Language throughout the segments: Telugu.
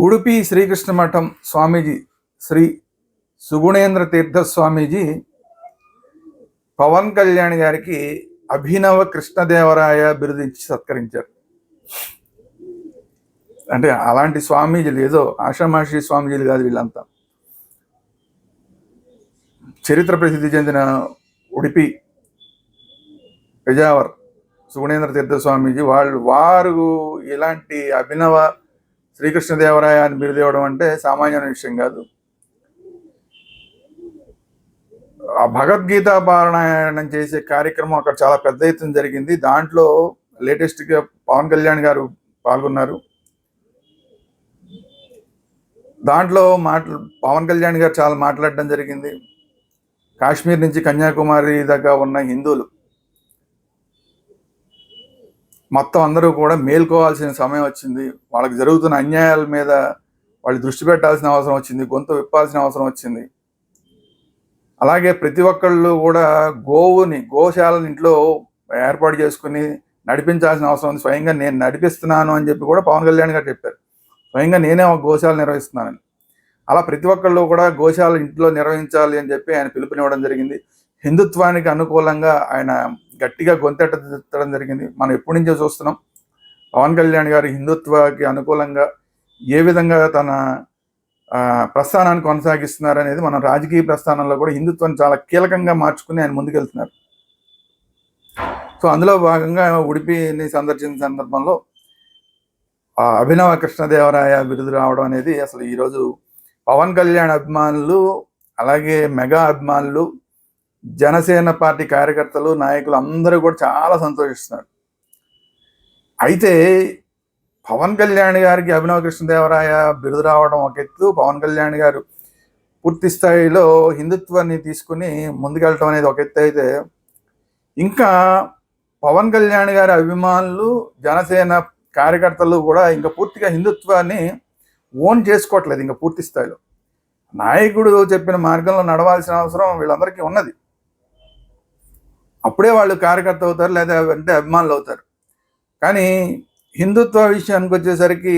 ఉడుపి శ్రీకృష్ణ మఠం స్వామీజీ శ్రీ సుగుణేంద్ర తీర్థ స్వామీజీ పవన్ కళ్యాణ్ గారికి అభినవ కృష్ణదేవరాయ బిరుదించి సత్కరించారు. అంటే అలాంటి స్వామీజీలు ఏదో ఆషామాషి స్వామీజీలు కాదు, వీళ్ళంతా చరిత్ర ప్రసిద్ధి చెందిన ఉడిపి పెజావర్ సుగుణేంద్ర తీర్థ స్వామీజీ వారు ఇలాంటి అభినవ శ్రీకృష్ణదేవరాయ అని బిరుదు ఇవ్వడం అంటే సామాన్యమైన విషయం కాదు. ఆ భగవద్గీత పారాయణం చేసే కార్యక్రమం అక్కడ చాలా పెద్ద ఎత్తున జరిగింది. దాంట్లో లేటెస్ట్గా పవన్ కళ్యాణ్ గారు పాల్గొన్నారు. దాంట్లో పవన్ కళ్యాణ్ గారు చాలా మాట్లాడడం జరిగింది. కాశ్మీర్ నుంచి కన్యాకుమారి దాకా ఉన్న హిందువులు మొత్తం అందరూ కూడా మేల్కోవాల్సిన సమయం వచ్చింది. వాళ్ళకి జరుగుతున్న అన్యాయాల మీద వాళ్ళు దృష్టి పెట్టాల్సిన అవసరం వచ్చింది, గొంతు విప్పాల్సిన అవసరం వచ్చింది. అలాగే ప్రతి ఒక్కళ్ళు కూడా గోశాలను ఇంట్లో ఏర్పాటు చేసుకుని నడిపించాల్సిన అవసరం ఉంది. స్వయంగా నేను నడిపిస్తున్నాను అని చెప్పి కూడా పవన్ కళ్యాణ్ గారు చెప్పారు. స్వయంగా నేనే ఒక గోశాల నిర్వహిస్తున్నానని. అలా ప్రతి ఒక్కళ్ళు కూడా గోశాల ఇంట్లో నిర్వహించాలి అని చెప్పి ఆయన పిలుపునివ్వడం జరిగింది. హిందుత్వానికి అనుకూలంగా ఆయన గట్టిగా గొంతెట్టడం జరిగింది. మనం ఎప్పటి నుంచో చూస్తున్నాం పవన్ కళ్యాణ్ గారు హిందుత్వానికి అనుకూలంగా ఏ విధంగా తన ప్రస్థానాన్ని కొనసాగిస్తున్నారు అనేది మనం రాజకీయ ప్రస్థానంలో కూడా హిందుత్వాన్ని చాలా కీలకంగా మార్చుకుని ఆయన ముందుకెళ్తున్నారు. సో అందులో భాగంగా ఉడిపిని సందర్శించిన సందర్భంలో అభినవ కృష్ణదేవరాయ బిరుదు రావడం అనేది అసలు ఈరోజు పవన్ కళ్యాణ్ అభిమానులు, అలాగే మెగా అభిమానులు, జనసేన పార్టీ కార్యకర్తలు, నాయకులు అందరూ కూడా చాలా సంతోషిస్తున్నారు. అయితే పవన్ కళ్యాణ్ గారికి అభినవ కృష్ణదేవరాయ బిరుదు రావడం ఒక ఎత్తు, పవన్ కళ్యాణ్ గారు పూర్తి స్థాయిలో హిందుత్వాన్ని తీసుకుని ముందుకెళ్ళటం అనేది ఒక ఎత్తు. అయితే ఇంకా పవన్ కళ్యాణ్ గారి అభిమానులు, జనసేన కార్యకర్తలు కూడా ఇంకా పూర్తిగా హిందుత్వాన్ని ఓన్ చేసుకోవట్లేదు. ఇంకా పూర్తి స్థాయిలో నాయకుడు చెప్పిన మార్గంలో నడవాల్సిన అవసరం వీళ్ళందరికీ ఉన్నది. అప్పుడే వాళ్ళు కార్యకర్త అవుతారు, లేదా అంటే అభిమానులు అవుతారు. కానీ హిందుత్వ విషయానికి వచ్చేసరికి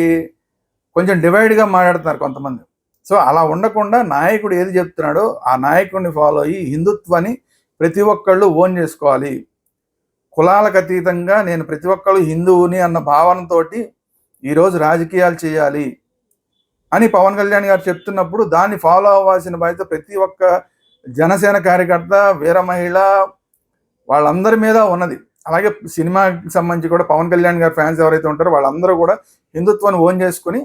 కొంచెం డివైడ్గా మాట్లాడుతున్నారు కొంతమంది. సో అలా ఉండకుండా నాయకుడు ఏది చెప్తున్నాడో ఆ నాయకుడిని ఫాలో అయ్యి హిందుత్వాన్ని ప్రతి ఒక్కళ్ళు ఓన్ చేసుకోవాలి. కులాలకు అతీతంగా నేను ప్రతి ఒక్కళ్ళు హిందువుని అన్న భావనతోటి ఈరోజు రాజకీయాలు చేయాలి అని పవన్ కళ్యాణ్ గారు చెప్తున్నప్పుడు దాన్ని ఫాలో అవ్వాల్సిన బాధ్యత ప్రతి ఒక్క జనసేన కార్యకర్త, వీర మహిళ వాళ్ళందరి మీద ఉన్నది. అలాగే సినిమాకి సంబంధించి కూడా పవన్ కళ్యాణ్ గారి ఫ్యాన్స్ ఎవరైతే ఉంటారో వాళ్ళందరూ కూడా హిందుత్వాన్ని ఓన్ చేసుకుని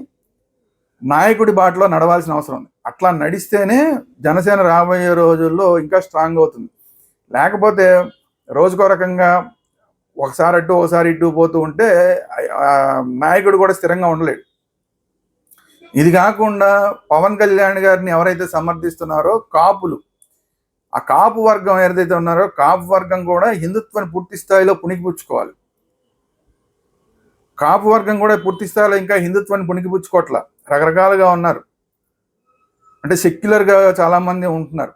నాయకుడి బాటలో నడవాల్సిన అవసరం ఉంది. అట్లా నడిస్తేనే జనసేన రాబోయే రోజుల్లో ఇంకా స్ట్రాంగ్ అవుతుంది. లేకపోతే రోజుకో రకంగా ఒకసారి అటు ఒకసారి ఇటు పోతూ ఉంటే నాయకుడు కూడా స్థిరంగా ఉండలేడు. ఇది కాకుండా పవన్ కళ్యాణ్ గారిని ఎవరైతే సమర్థిస్తున్నారో కాపులు, ఆ కాపు వర్గం ఏదైతే ఉన్నారో కాపు వర్గం కూడా హిందుత్వాన్ని పూర్తి స్థాయిలో పుణికిపుచ్చుకోవాలి. కాపు వర్గం కూడా పూర్తి స్థాయిలో ఇంకా హిందుత్వాన్ని పుణికిపుచ్చుకోవట్ల, రకరకాలుగా ఉన్నారు. అంటే సెక్యులర్గా చాలామంది ఉంటున్నారు.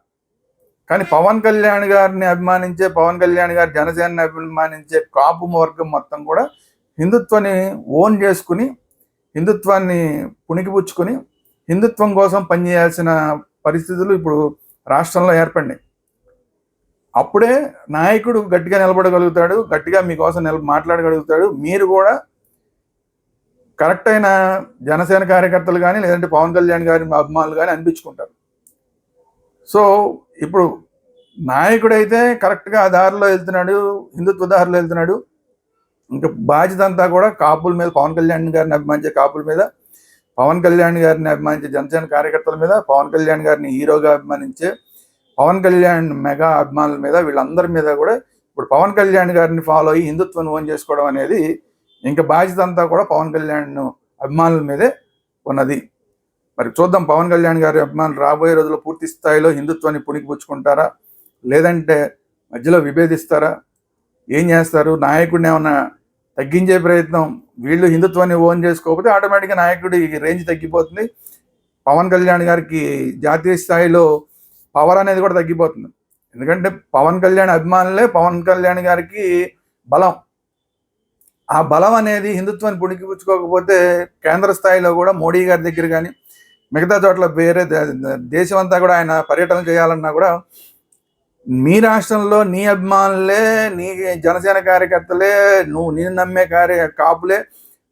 కానీ పవన్ కళ్యాణ్ గారిని అభిమానించే, పవన్ కళ్యాణ్ గారి జనసేనని అభిమానించే కాపు వర్గం మొత్తం కూడా హిందుత్వాన్ని ఓన్ చేసుకుని, హిందుత్వాన్ని పుణికిపుచ్చుకొని హిందుత్వం కోసం పనిచేయాల్సిన పరిస్థితులు ఇప్పుడు రాష్ట్రంలో ఏర్పడినాయి. అప్పుడే నాయకుడు గట్టిగా నిలబడగలుగుతాడు, గట్టిగా మీకోసం మాట్లాడగలుగుతాడు. మీరు కూడా కరెక్ట్ అయిన జనసేన కార్యకర్తలు కానీ, లేదంటే పవన్ కళ్యాణ్ గారి అభిమానులు కానీ అనిపించుకుంటారు. సో ఇప్పుడు నాయకుడైతే కరెక్ట్గా ఆ దారిలో వెళ్తున్నాడు, హిందుత్వ దారిలో వెళ్తున్నాడు. ఇంకా బాధ్యత అంతా కూడా కాపుల మీద, పవన్ కళ్యాణ్ గారిని అభిమానించే కాపుల మీద, పవన్ కళ్యాణ్ గారిని అభిమానించే జనసేన కార్యకర్తల మీద, పవన్ కళ్యాణ్ గారిని హీరోగా అభిమానించే పవన్ కళ్యాణ్ మెగా అభిమానుల మీద, వీళ్ళందరి మీద కూడా ఇప్పుడు పవన్ కళ్యాణ్ గారిని ఫాలో అయ్యి హిందుత్వాన్ని ఓన్ చేసుకోవడం అనేది ఇంకా బాధ్యత అంతా కూడా పవన్ కళ్యాణ్ అభిమానుల మీదే ఉన్నది. మరి చూద్దాం, పవన్ కళ్యాణ్ గారి అభిమానులు రాబోయే రోజుల్లో పూర్తి స్థాయిలో హిందుత్వాన్ని పుణికిపుచ్చుకుంటారా, లేదంటే మధ్యలో విభేదిస్తారా, ఏం చేస్తారు? నాయకుడిని ఏమన్నా తగ్గించే ప్రయత్నం, వీళ్ళు హిందుత్వాన్ని ఓన్ చేసుకోకపోతే ఆటోమేటిక్గా నాయకుడి రేంజ్ తగ్గిపోతుంది. పవన్ కళ్యాణ్ గారికి జాతీయ స్థాయిలో పవర్ అనేది కూడా తగ్గిపోతుంది. ఎందుకంటే పవన్ కళ్యాణ్ అభిమానులే పవన్ కళ్యాణ్ గారికి బలం. ఆ బలం అనేది హిందుత్వాన్ని పుణికిపుచ్చుకోకపోతే కేంద్ర స్థాయిలో కూడా మోడీ గారి దగ్గర కానీ మిగతా చోట్ల వేరే దేశం అంతా కూడా ఆయన పర్యటన చేయాలన్నా కూడా మీ రాష్ట్రంలో నీ అభిమానులే, నీ జనసేన కార్యకర్తలే, నేను నమ్మే కాపులే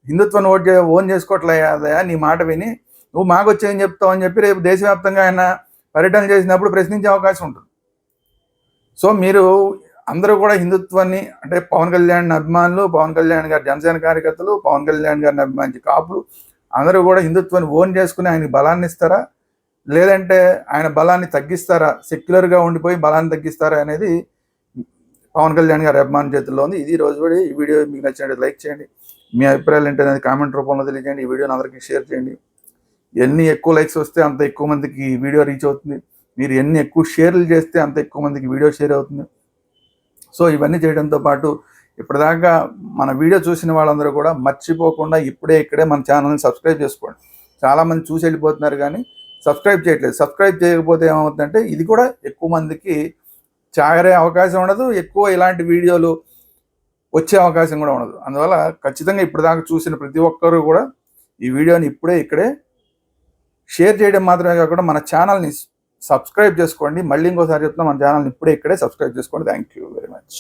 హిందుత్వాన్ని ఓన్ చేసుకోవట్లేదయా నీ మాట విని నువ్వు మాకొచ్చి ఏం చెప్తావు అని చెప్పి రేపు దేశవ్యాప్తంగా ఆయన పర్యటన చేసినప్పుడు ప్రశ్నించే అవకాశం ఉంటుంది. సో మీరు అందరూ కూడా హిందుత్వాన్ని అంటే పవన్ కళ్యాణ్ అభిమానులు, పవన్ కళ్యాణ్ గారి జనసేన కార్యకర్తలు, పవన్ కళ్యాణ్ గారిని అభిమానించే కాపులు అందరూ కూడా హిందుత్వాన్ని ఓన్ చేసుకుని ఆయనకి బలాన్ని ఇస్తారా, లేదంటే ఆయన బలాన్ని తగ్గిస్తారా, సెక్యులర్గా ఉండిపోయి బలాన్ని తగ్గిస్తారా అనేది పవన్ కళ్యాణ్ గారి అభిమాన చేతుల్లో ఉంది. ఇది రోజు ఈ వీడియో మీకు నచ్చినట్టు లైక్ చేయండి, మీ అభిప్రాయాలు ఏంటనేది కామెంట్ రూపంలో తెలియజేయండి, ఈ వీడియోని అందరికీ షేర్ చేయండి. ఎన్ని ఎక్కువ లైక్స్ వస్తే అంత ఎక్కువ మందికి ఈ వీడియో రీచ్ అవుతుంది, మీరు ఎన్ని ఎక్కువ షేర్లు చేస్తే అంత ఎక్కువ మందికి వీడియో షేర్ అవుతుంది. సో ఇవన్నీ చేయడంతో పాటు ఇప్పటిదాకా మన వీడియో చూసిన వాళ్ళందరూ కూడా మర్చిపోకుండా ఇక్కడే మన ఛానల్ని సబ్స్క్రైబ్ చేసుకోండి. చాలామంది చూసి వెళ్ళిపోతున్నారు కానీ సబ్స్క్రైబ్ చేయట్లేదు. సబ్స్క్రైబ్ చేయకపోతే ఏమవుతుందంటే ఇది కూడా ఎక్కువ మందికి చాగరే అవకాశం ఉండదు, ఎక్కువ ఇలాంటి వీడియోలు వచ్చే అవకాశం కూడా ఉండదు. అందువల్ల ఖచ్చితంగా ఇప్పటిదాకా చూసిన ప్రతి ఒక్కరూ కూడా ఈ వీడియోని ఇక్కడే షేర్ చేయడం మాత్రమే కాకుండా మన ఛానల్ని సబ్స్క్రైబ్ చేసుకోండి. మళ్ళీ ఇంకోసారి చెప్తున్నా, మన ఛానల్ని ఇక్కడే సబ్స్క్రైబ్ చేసుకోండి. Thank you very much.